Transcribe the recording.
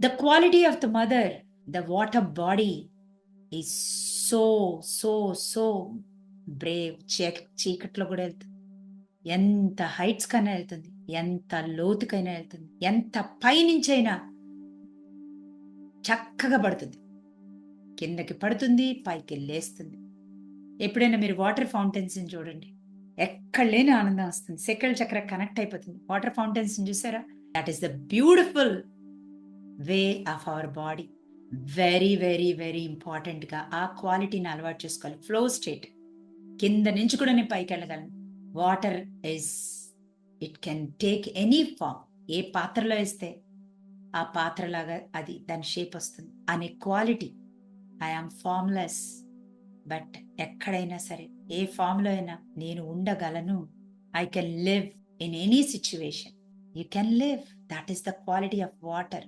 The quality of the mother, the water body is so so so Brave. చీకట్లో కూడా వెళ్తుంది, ఎంత heights కైనా వెళ్తుంది, ఎంత లోతుకైనా వెళ్తుంది, ఎంత పైనుంచైనా చక్కగా పడుతుంది. కిందకి పడుతుంది, పైకి లేస్తుంది. ఎప్పుడైనా మీరు వాటర్ ఫౌంటైన్స్ చూడండి, ఎక్కడ లేని ఆనందం వస్తుంది. సెకండ్ చక్ర కనెక్ట్ అయిపోతుంది. వాటర్ ఫౌంటైన్స్ చూసారా? That is the beautiful way of our body. Very very very important గా ఆ క్వాలిటీని అలవాటు చేసుకోవాలి. ఫ్లో స్టేట్, కింద నుంచి కూడా నేను పైకి వెళ్ళగలను. Water is, it can take any form. ఏ పాత్రలో వేస్తే ఆ పాత్రలాగా అది దాని షేప్ వస్తుంది అనే క్వాలిటీ. ఐఆమ్ ఫార్మ్లెస్, బట్ ఎక్కడైనా సరే ఏ ఫామ్లో అయినా నేను ఉండగలను. I can live in any situation. You can live. That is the quality of water.